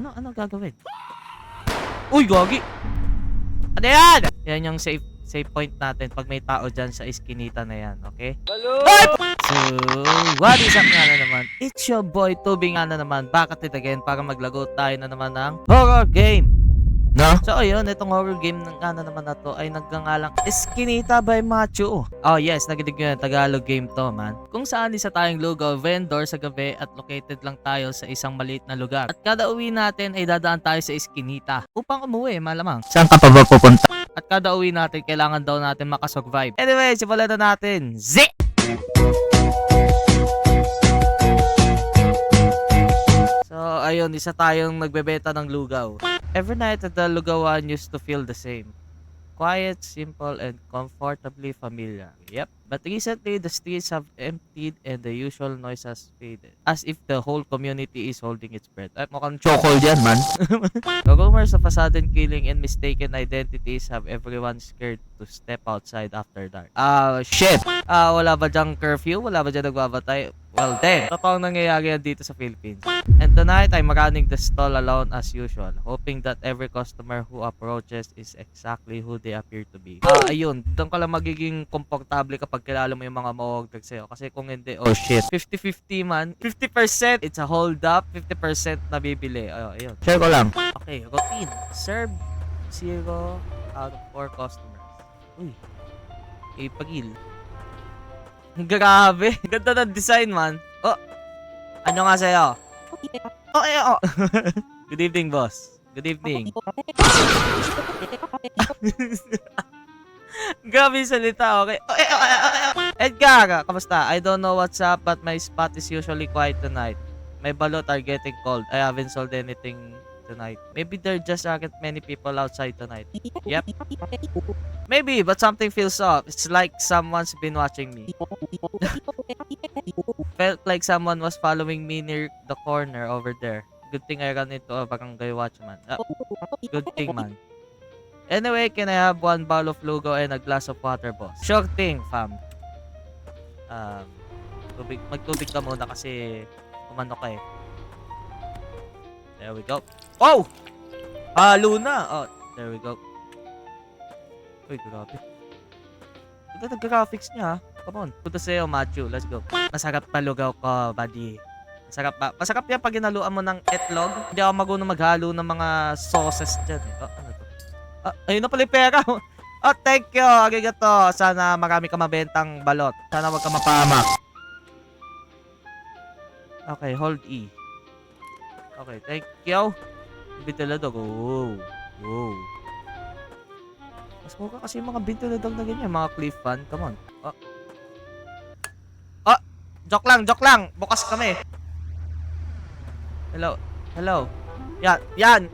Ano gagawin? Uy, gagi! Ano yan? Yan yung safe point natin pag may tao dyan sa iskinita na yan, okay? Hello! So, what is up nga na naman? It's your boy, Tubi nga na naman. Back at it again para maglago tayo na naman ng horror game. No? So, ayun, itong horror game nga na naman na to ay nagngangalang Eskinita by Machu. Oh yes, nagidig nyo yan, Tagalog game to, man. Kung saan isa tayong lugaw vendor sa gabi at located lang tayo sa isang maliit na lugar. At kada uwi natin ay dadaan tayo sa Eskinita upang umuwi, malamang. Saan ka pa ba pupunta? At kada uwi natin, kailangan daw natin makasurvive. Anyway, simulan na natin. Zip! So, ayun, isa tayong nagbebenta ng lugaw. Every night at the lugawan used to feel the same. Quiet, simple, and comfortably familiar. Yep. But recently, the streets have emptied and the usual noise has faded. As if the whole community is holding its breath. Ay, mukhang chocolate yan, man. The rumors of a sudden killing and mistaken identities have everyone scared to step outside after dark. Shit! Wala ba dyang curfew? Wala ba dyang nagbabatay? Well, then, totoong nangyayari yan dito sa Philippines. And tonight, I'm running the stall alone as usual, hoping that every customer who approaches is exactly who they appear to be. Ayun, doon ka lang magiging komportable kapag kilala mo yung mga ma-order sa'yo. Kasi kung hindi, oh shit. 50-50 man. 50% it's a hold up, 50% nabibili. Ayun. Share ko lang. Okay, routine. Serve 0 out of 4 customers. Uy. Pagil. Grabe. Ganda ng design, man. Oh. Ano nga sa'yo? Oh. Good evening, boss. Good evening. Grabe yung salita, okay? Edgar, kamusta? I don't know what's up, but my spot is usually quiet tonight. My balot are getting cold. I haven't sold anything tonight. Maybe there just aren't many people outside tonight. Yep. Maybe, but something feels off. It's like someone's been watching me. Felt like someone was following me near the corner over there. Good thing I ran into a barangay watchman. Good thing, man. Anyway, can I have one bowl of lugaw and a glass of water, boss? Sure thing, fam. Magtubig ka muna kasi umano ka eh. There we go. Oh! Luna! Oh, there we go. Uy, grabe. Ganda ng graphics niya, ha? Come on. Punta sa'yo, Machu. Let's go. Masarap pa lugaw ko, buddy. Masarap ba? Masarap yan pag ginaluan mo ng etlog. Hindi ako marunong maghalo ng mga sauces dyan eh. Ano to? Ayun na pala yung pera. Thank you. Arigato. Sana marami ka mabentang balot. Sana wag ka mapahamak. Okay, hold E. Okay, thank you. Bintaladog. Wow. Mas mukha kasi yung mga bintaladog na ganyan. Mga cliff fan. Come on. Joke lang. Bukas kami. Hello. Yan.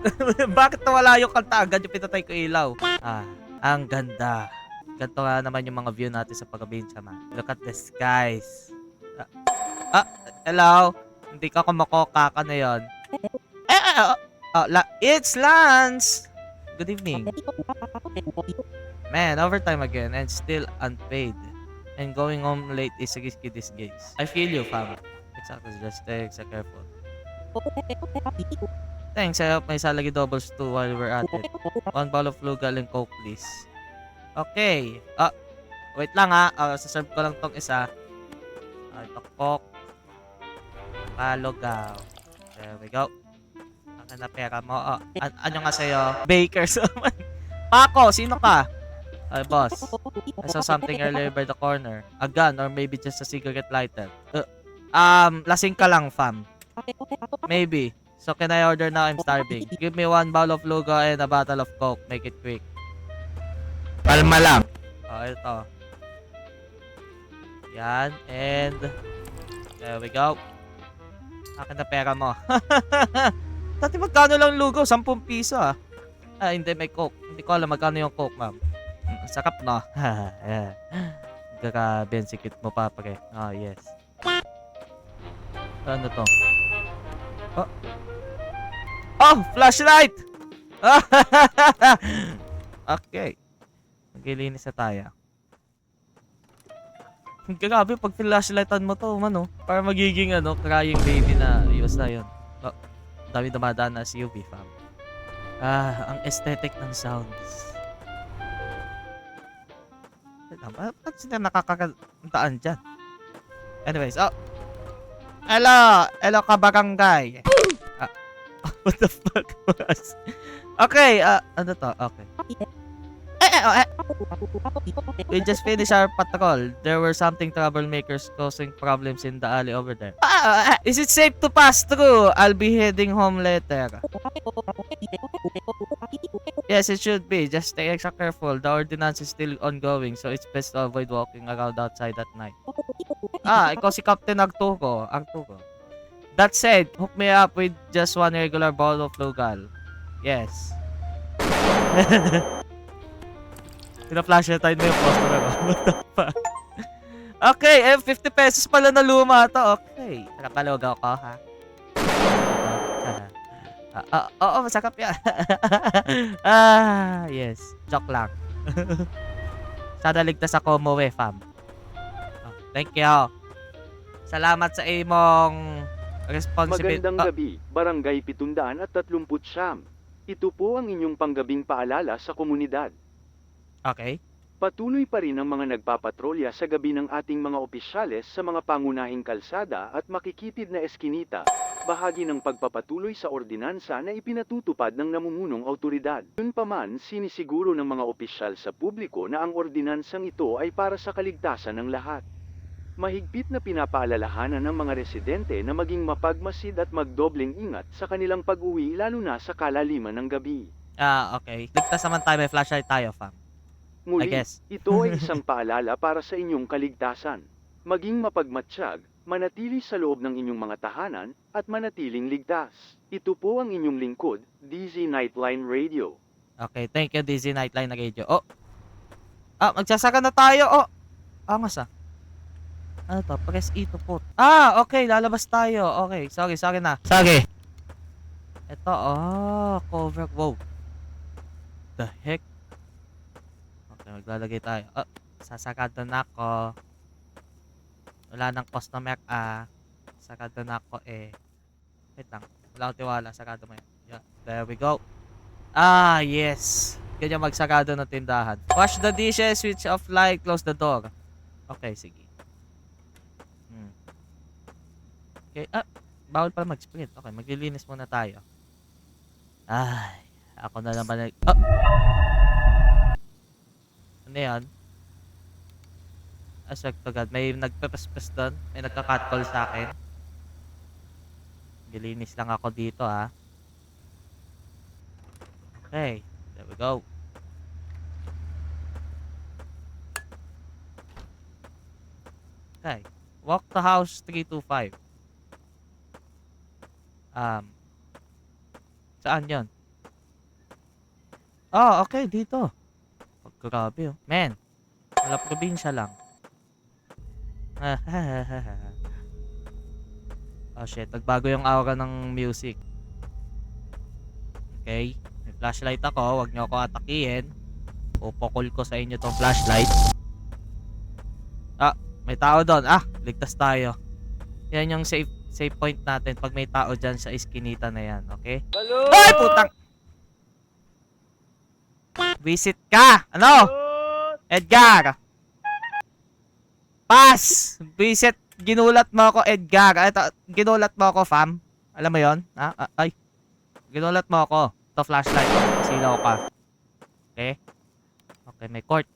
Bakit nawala yung kanta? Agad yung pinatay ko ilaw. Ang ganda. Ganito nga naman yung mga view natin sa pag-abinsa, man. Look at the skies. Hello. Hindi ka kumakoka ka na yun. It's Lance. Good evening. Man, overtime again and still unpaid. And going home late is a risky disguise. I feel you, fam. Exactly, just stay careful. Thanks, I hope may salagi doubles too while we're at it. One bowl of lugal and coke, please. Okay. Wait lang ha. Saserve ko lang tong isa. Ito, coke. Lugaw. There we go. Ang na pera mo. Ano nga sa'yo? Bakers. Paco, sino ka? Boss. I saw something earlier by the corner. A gun or maybe just a cigarette lighter. Lasing ka lang, fam. Maybe. So can I order now? I'm starving. Give me one bowl of lugaw and a bottle of coke. Make it quick. Palma lang. Ito. Yan. And there we go. Akin na pera mo. Dati magkano lang lugaw? 10 piso ah. Hindi, may coke. Hindi ko alam magkano yung coke, ma'am. Sakap, no? Grabe, sikit mo pa, pre. Yes. Ano to? Flashlight! Okay. Maglilinis na tayo. Grabe, pag flashlightan mo to, para magiging crying baby na. Iwas na yun. dami dumadaan na SUV, fam. Ang aesthetic ng sounds. Ba't sila nakakadaan dyan? Anyways, hello! Hello, kabarangay! What the fuck was? Okay, ano to? Okay. We just finished our patrol. There were something troublemakers causing problems in the alley over there. Is it safe to pass through? I'll be heading home later. Yes, it should be. Just stay extra careful. The ordinance is still ongoing, so it's best to avoid walking around outside at night. Ikaw si Captain Arturo. That said, hook me up with just one regular bottle of Lugal. Yes. Pina-flashlight mo yung customer ko. What the fuck? Okay, 50 pesos pala na luma to. Okay. Nakapalogaw ko, ha? Oo, masakap yan. Yes. Joke lang. Sana ligtas ako umuwi, fam. Thank you. Salamat sa imong responsibility. Magandang gabi, Barangay 739. Ito po ang inyong panggabing paalala sa komunidad. Okay. Patuloy pa rin ang mga nagpapatrolya sa gabi ng ating mga opisyales sa mga pangunahing kalsada at makikitid na eskinita, bahagi ng pagpapatuloy sa ordinansa na ipinatutupad ng namumunong awtoridad. Gayunpaman, sinisiguro ng mga opisyal sa publiko na ang ordinansang ito ay para sa kaligtasan ng lahat. Mahigpit na pinapaalalahanan ng mga residente na maging mapagmasid at magdobleng ingat sa kanilang pag-uwi lalo na sa kalaliman ng gabi. Okay. Ligtas naman tayo, may flashlight tayo, fam. Muli, I guess. ito ay isang paalala para sa inyong kaligtasan. Maging mapagmatsyag, manatili sa loob ng inyong mga tahanan, at manatiling ligtas. Ito po ang inyong lingkod, DZ Nightline Radio. Okay, thank you, DZ Nightline na radio. Magsasaka na tayo. Angas ah. Ano to? Press E to put. Okay, lalabas tayo. Okay, sorry na. Sorry. Ito, cover. Wow. The heck? Okay, maglalagay tayo. Sasakado na ako. Wala nang customer, Sakado na ako, Wait lang. Wala akong tiwala. Sakado mo yan. Yeah, there we go. Yes. Ganyan magsakado ng tindahan. Wash the dishes, switch off light, close the door. Okay, sige. Okay, bawal pala mag-sprint. Okay, maglilinis muna tayo. Ako na naman ano yan? Aswag to God. May nagpapaspas doon. May nagka-catcall sa akin. Gilinis lang ako dito, ha. Okay. There we go. Okay. Walk to house 325. Saan yon? Okay. Dito. Grabe, Man. Wala probinsya lang. Shit. Nagbago yung aura ng music. Okay. May flashlight ako. Huwag nyo ako atakihin. Pupukol ko sa inyo tong flashlight. May tao doon. Ligtas tayo. Yan yung safe point natin pag may tao dyan sa iskinita na yan. Okay? Hello! Ay, putang! Visit ka! Ano? Edgar! Pass! Visit! Ginulat mo ako, Edgar. Ito, ginulat mo ako, fam. Alam mo yon? Ay. Ginulat mo ako. Ito, flashlight. Silaw ka. Okay? Okay, may court.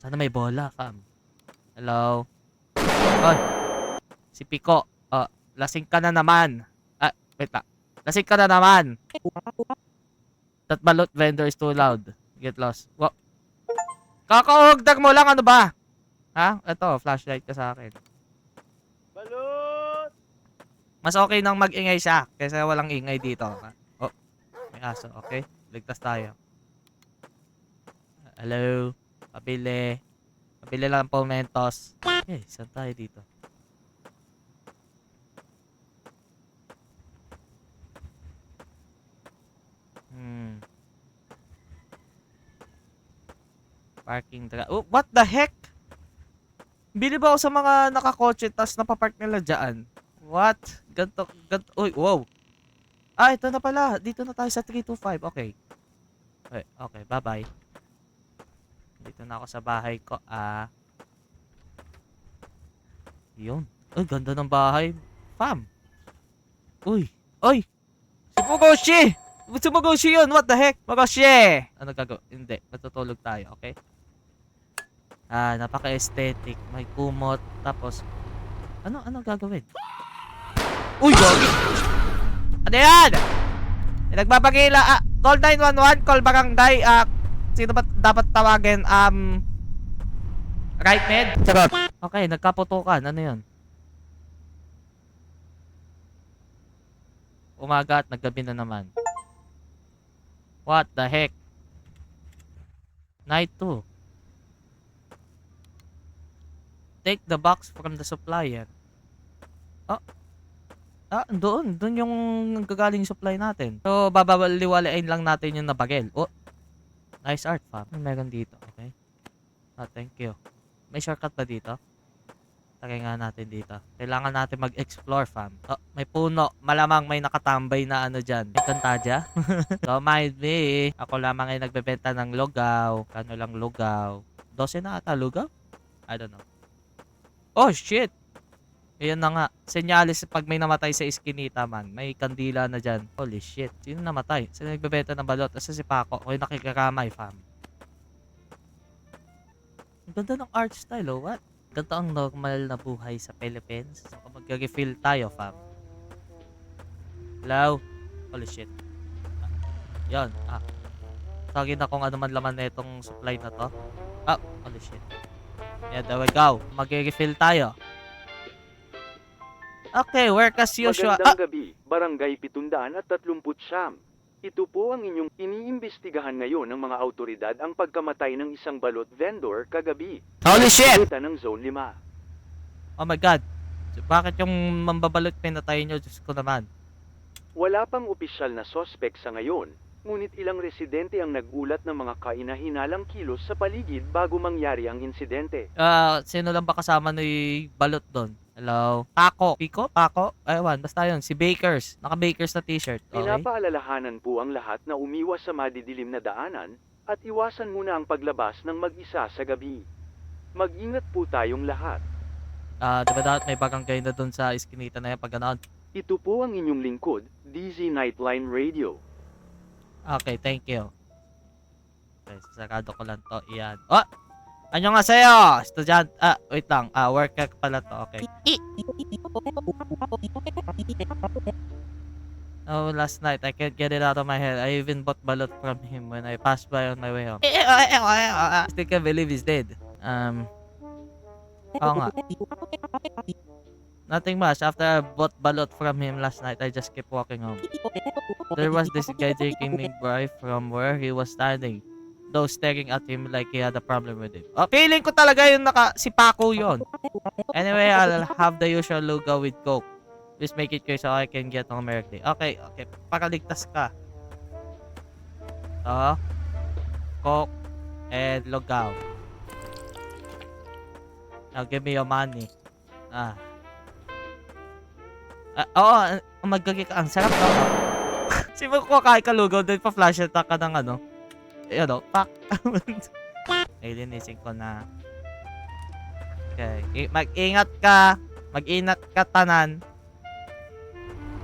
Sana may bola, fam. Hello? Oy. Si Pico. Lasing ka na naman. Wait lang. Lasing ka na naman. That balot vendor is too loud. Get lost. What? Kakaugdag mo lang, ano ba? Ito, flashlight ka sa akin. Balot! Mas okay nang mag-ingay siya kaysa walang ingay dito. May aso. Okay? Ligtas tayo. Hello? Pabili. Pabili lang po Mentos. Saan tayo dito? Parking what the heck? Bili ba ako sa mga nakakotse tas napapark nila dyan? What? Ganto. Uy, wow. Ah, ito na pala. Dito na tayo sa 325. Okay. Okay, okay. Bye-bye. Dito na ako sa bahay ko. Yun. Ay, ganda ng bahay. Fam. Uy. Uy. Si Fugoshi! Si Fugoshi yun. What the heck? Fugoshi! Ano gagawin? Hindi. Matutulog tayo. Okay? Napaka-aesthetic. May kumot. Tapos, ano gagawin? Uy, gagi! Ano yan? Nagpapakila. Call 911. Call barangay. Sino ba dapat tawagin? Right med? Okay, nagkaputukan. Ano yun? Umaga at naggabi na naman. What the heck? Night 2. Take the box from the supplier. Doon yung gagaling supply natin. So, babaliwalain lang natin yung nabagel. Oh, nice art, fam. Meron dito, okay? Thank you. May shortcut ba dito? Tagay nga natin dito. Kailangan natin mag-explore, fam. Oh, may puno. Malamang may nakatambay na ano dyan. May kantadya. Don't mind me. Ako lamang ay nagbebenta ng lugaw. Kano lang lugaw? 12 na ata lugaw? I don't know. Oh, shit! Ayan na nga. Senyalis pag may namatay sa iskinita, man. May kandila na dyan. Holy shit. Sino namatay? Sino nagbebenta ng balot? Asa si Paco? Ako yung nakikiramay, fam. Ang ganda ng art style, oh. What? Ganito ang normal na buhay sa Philippines. So, mag-refill tayo, fam. Hello? Holy shit. Yan. Sorry na kung ano man laman na itong supply na to. Holy shit. Yeah, there we go. Mag-refill tayo. Okay, work as usual. Magandang gabi, Barangay 739. Ito po ang inyong iniimbestigahan ngayon ng mga autoridad ang pagkamatay ng isang balot vendor kagabi. Holy shit! Sa ng Zone 5. Oh my god. Bakit yung mambabalot pinatay nyo? Diyos ko naman. Wala pang opisyal na sospek sa ngayon, ngunit ilang residente ang nagulat ng mga kainahinalang kilos sa paligid bago mangyari ang insidente. Sino lang ba kasama ni balot doon? Hello? Paco? Pico? Paco? Ewan, basta yun. Si Bakers. Naka-Bakers na t-shirt. Okay. Pinapaalalahanan po ang lahat na umiwas sa madidilim na daanan at iwasan muna ang paglabas ng mag-isa sa gabi. Mag-ingat po tayong lahat. Diba dapat may barangay na doon sa iskinita na yan pag ganoon? Ito po ang inyong lingkod, DZ Nightline Radio. Okay, thank you. Okay, sarado ko lang to. Iyan. Oh! Annyeonghaseyo! Estudyant. Wait lang. Worker pala to. Okay. Oh, last night, I can't get it out of my head. I even bought balot from him when I passed by on my way home. Still can't believe he's dead. Oo nga. Nothing much. After I bought balot from him last night, I just kept walking home. There was this guy drinking Migray from where he was standing. Though staring at him like he had a problem with him. Oh, feeling ko talaga yung si Paco yun. Anyway, I'll have the usual lugaw with Coke. Please make it quick so I can get home early. Okay, okay. Pakaligtas ka. Coke and lugaw. Now give me your money. Magagay ka. Ang sarap to. Sino ko kakain ka lugaw, then pa-flash at ka ng ano. Pak. Linisin ko na. Okay. Mag-ingat ka. Mag-ingat ka tanan.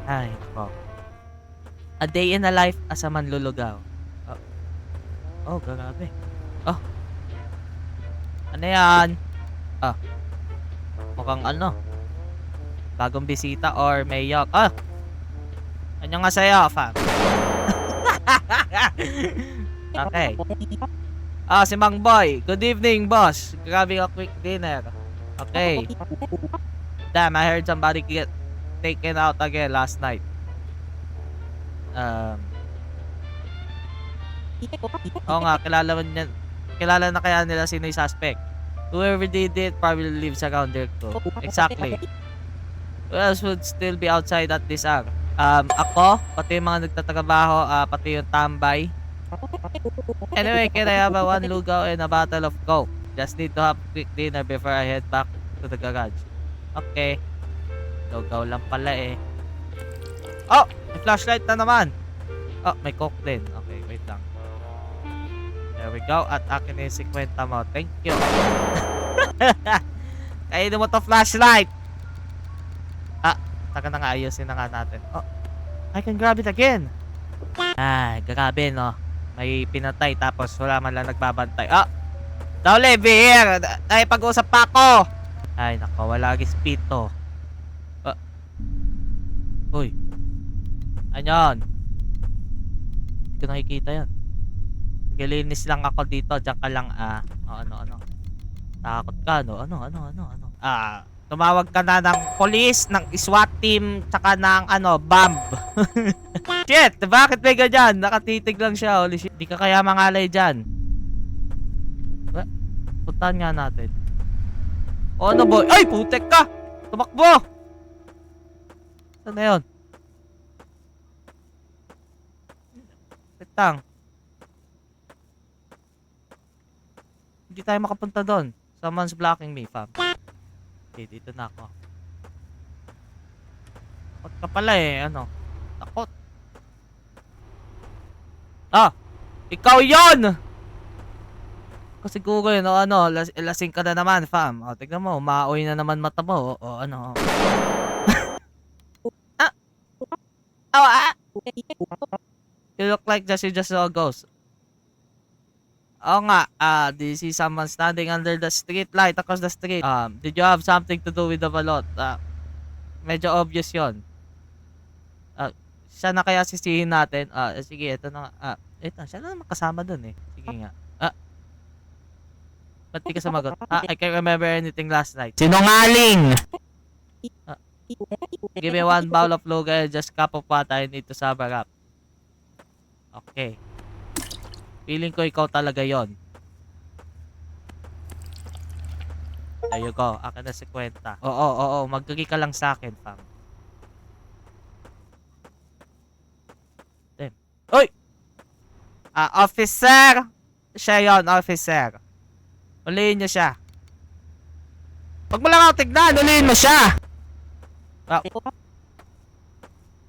Ay, ko. A day in a life as a manlulugaw. Oh, grabe. Oh. Ano yan? Mukhang ano. Bagong bisita or may yok. Ano nga sa'yo, fam? Okay. Si Mang Boy. Good evening, boss. Grabbing a quick dinner. Okay. Damn, I heard somebody get taken out again last night. Nga, kilala na kaya nila sino yung suspect. Whoever did it probably lives around there too. Exactly. Who else would still be outside at this hour? Ako, pati yung mga nagtatrabaho, pati yung tambay. Anyway, can I have one lugaw and a bottle of Coke? Just need to have quick dinner before I head back to the garage. Okay. Lugaw lang pala eh. Oh! May flashlight na naman. Oh, may coke din. Okay, wait lang. There we go. At akin na yung 50 mo. Thank you. Kainin mo to flashlight. Ah, taka na nga. Ayusin na nga natin. Oh, I can grab it again. Ay, grabe no. May pinatay tapos wala man lang nagbabantay. Ah! Dole, be here! Ay, pag-usap pa ako! Ay, nako. Wala speed to. Uy. Anyan? Hindi ko nakikita yan. Gilinis lang ako dito. Diyan ka lang ano. Takot ka no? Ano? Tumawag ka na ng police, ng SWAT team, tsaka ng BAMB. Shit! Bakit may ganyan? Nakatitig lang siya. Holy shit. Di ka kaya mangalay dyan. Puntahan nga natin. O ano boy? Ay! Putek ka! Tumakbo! Saan na yun? Petang. Hindi tayo makapunta doon. Someone's blocking me, fam. Okay, dito na ako. Takot ka pala ano? Takot. Ah! Ikaw yon! Kasi siguro yun, lasing ka na naman, fam. O, tignan mo, umaoy na naman mata mo. O, ano. You look like you just saw a ghost. Oo nga, do you see someone standing under the street light across the street? Did you have something to do with the balot? Medyo obvious yon. Siya na kaya sisihin natin? Sige, ito na nga. Ito, siya na naman kasama dun eh. Sige nga. Ba't di ka sumagot? I can't remember anything last night. Sinungaling! Give me one bowl of luga and just cup of water. I need to sober up. Okay. Feeling ko ikaw talaga yon. There you go. Akin na 50. Oo. Mag-agree ka lang sa akin, fam. Damn. Uy! Officer! Siya yon, officer. Ulihin niyo siya. Huwag mo lang ako tignan. Ulihin mo siya.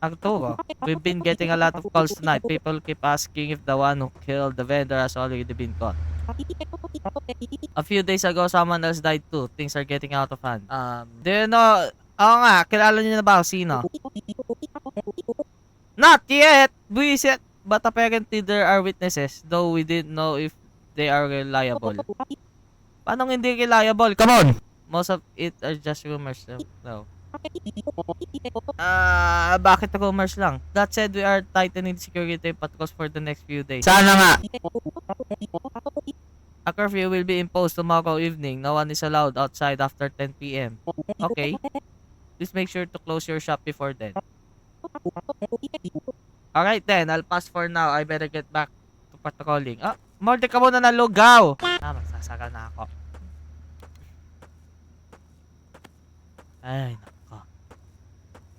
Arturo, we've been getting a lot of calls tonight. People keep asking if the one who killed the vendor has already been caught. A few days ago, someone else died too. Things are getting out of hand. Do you know... Oo nga, kilala niyo na ba sino? Not yet! Buisit! But apparently there are witnesses, though we didn't know if they are reliable. Paano hindi reliable? Come on! Most of it are just rumors. No. Bakit rumors lang? That said, we are tightening security patrols for the next few days. Sana nga! A curfew will be imposed tomorrow evening. No one is allowed outside after 10 p.m. Okay. Please make sure to close your shop before then. Alright then, I'll pass for now. I better get back to patrolling. Morde ka muna ng lugaw! Magsasaka na ako. Ay, nako.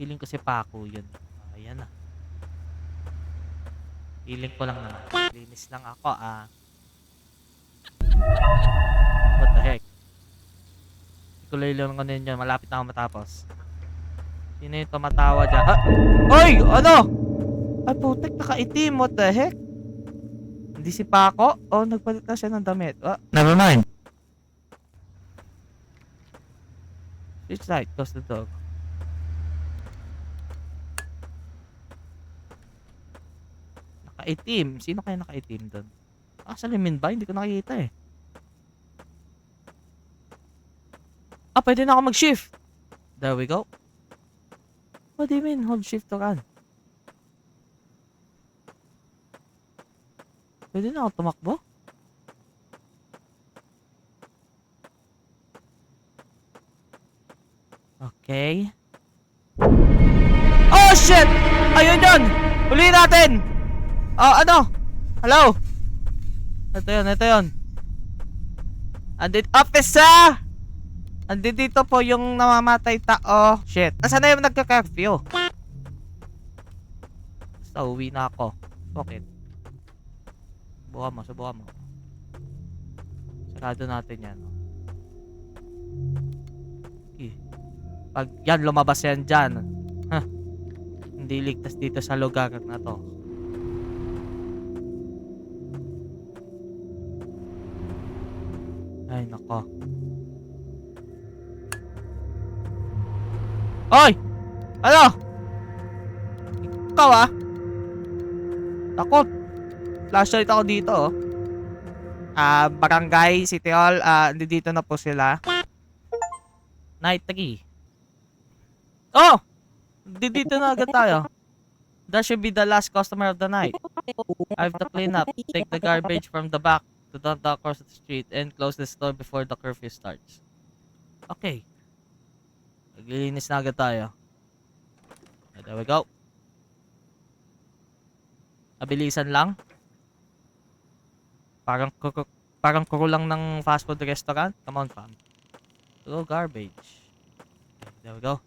Feeling ko si Paco yun. Ayan na. Feeling ko lang naman. Linis lang ako, What the heck? Ikuloy lang ko ninyo. Malapit na ako matapos. Sino yung tumatawa dyan? Oy! Ano? Ay, putek, nakaitim. What the heck? Hindi si Paco? Nagpalit na siya ng damit. Never mind. Which side? Close the dog. Nakaitim. Sino kaya nakaitim doon? Salamin ba? Hindi ko nakikita eh. Pwede na ako mag-shift. There we go. What do you mean? Hold shift to run. Pwede na ako tumakbo? Okay. Oh shit! Ayun yun! Huliin natin! Ano? Hello? Ito yun. Officer! Dito po yung namamatay tao. Shit. Nasaan na yung nagka-curfew? Basta uwi na ako. Okay. Subukan mo. Sarado natin yan. Okay. Pag yan lumabas yan dyan. hindi ligtas dito sa lugar na to. Ay, nako. Oy! Ano? Ikaw ah? Takot. Flashlight ako dito oh. Barangay, City Hall, dito na po sila. Night 3. Oh! Dito na agad tayo. That should be the last customer of the night. I have to clean up. Take the garbage from the back to dump across the street and close the store before the curfew starts. Okay. Naglilinis na agad tayo. There we go. Abilisan lang. Parang kukulang ng fast food restaurant. Come on, fam. Go garbage. There we go.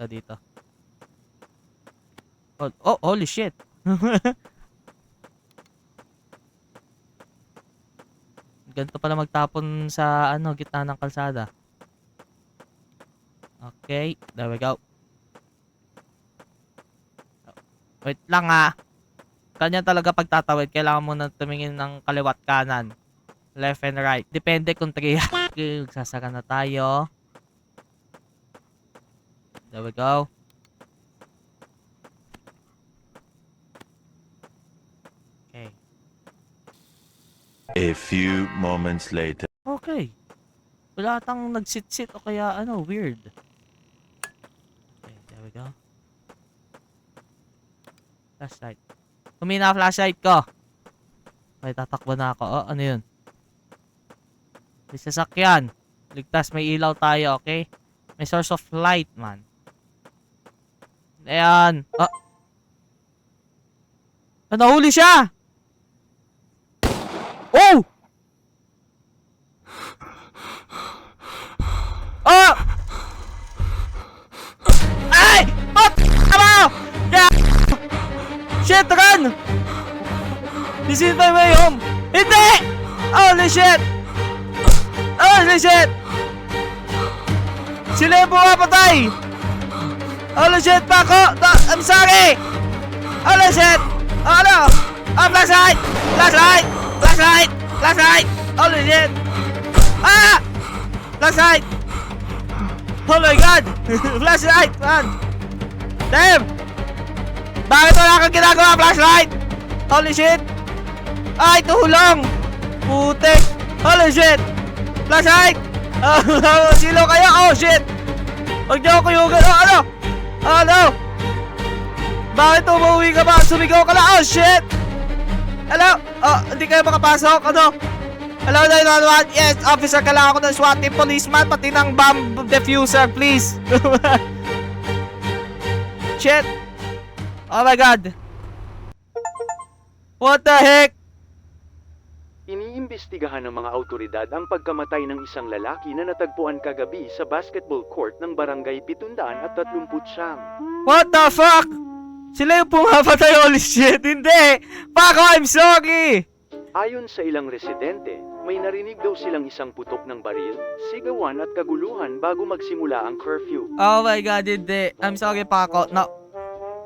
Dito. Oh, holy shit. Ganito pala magtapon sa gitna ng kalsada. Okay, there we go. Wait lang Kanya talaga pagtatawid, kailangan mo na tumingin ng kaliwat kanan. Left and right. Depende kung 3. Okay, sasara na tayo. There we go. Okay. A few moments later. Okay. Wala tang nagsit-sit o kaya weird. Okay, there we go. Flashlight. Humina flashlight ko. May tatakbo na ako. Oh, ano yun? May sasakyan. Ligtas, may ilaw tayo, okay? May source of light, man. Ayan. Oh. Nahuli siya! Oh! Oh! Ay! What? Ano? Yeah! Shit, run! This is my way home! Hindi! Holy shit! Holy shit! Sila yung pumapatay! Holy shit, Paco! I'm sorry! Holy shit! Ano? Flashlight! Flashlight! Flashlight! Flashlight! Holy shit! Flashlight! Oh my god! Flashlight! Man! Damn! Bakit wala kang ginagawa? Flashlight! Holy shit! Ay, tulong! Putek! Holy shit! Flashlight! Silo kayo! Oh shit! Huwag niyo ako kuyugan! Ano? Ano? Bakit umuwi ka ba? Sumigaw ka na! Oh shit! Hello? Oh, hindi kayo makapasok? Ano? Hello, 911? Yes, officer, kailangan ko ng SWAT team, policeman, pati ng bomb diffuser, please. Shit! Oh my god! What the heck? Iniimbestigahan ng mga awtoridad ang pagkamatay ng isang lalaki na natagpuan kagabi sa basketball court ng barangay 739. What the fuck? Sila yung pumapatay, holy shit! Hindi! Paco, I'm sorry! Ayon sa ilang residente, may narinig daw silang isang putok ng baril, sigawan at kaguluhan bago magsimula ang curfew. Oh my god, hindi. I'm sorry, Paco. No.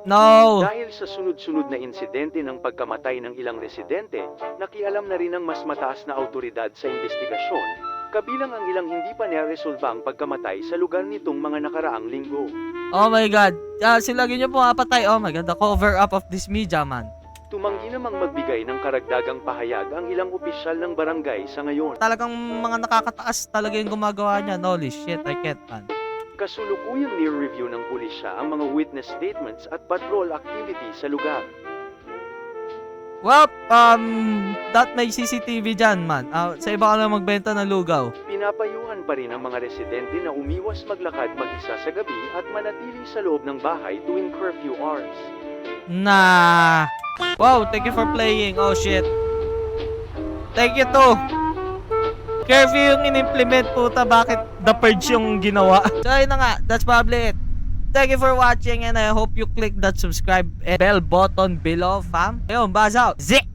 No! Dahil sa sunod-sunod na insidente ng pagkamatay ng ilang residente, nakialam na rin ang mas mataas na awtoridad sa investigasyon, kabilang ang ilang hindi pa naresolba ang pagkamatay sa lugar nitong mga nakaraang linggo. Oh my god. Sila rin yung pumapatay. Oh my god, the cover up of this media, man. Tumanggi namang magbigay ng karagdagang pahayag ang ilang opisyal ng barangay sa ngayon. Talagang mga nakakataas talaga yung gumagawa niya. Holy shit, I can't, man. Kasulukuyang nire-review ng pulisya ang mga witness statements at patrol activity sa lugar. Well, that may CCTV dyan, man. Sa iba ka lang magbenta ng lugaw. Pinapayuhan pa rin ang mga residente na umiwas maglakad mag-isa sa gabi at manatili sa loob ng bahay tuwing curfew hours. Nah. Wow, thank you for playing. Oh shit. Thank you too. Curfew yung in-implement, puta. Bakit The Purge yung ginawa? So ayun na nga, that's probably it. Thank you for watching and I hope you click that subscribe and bell button below, fam. Ayun, buzz out. Zik!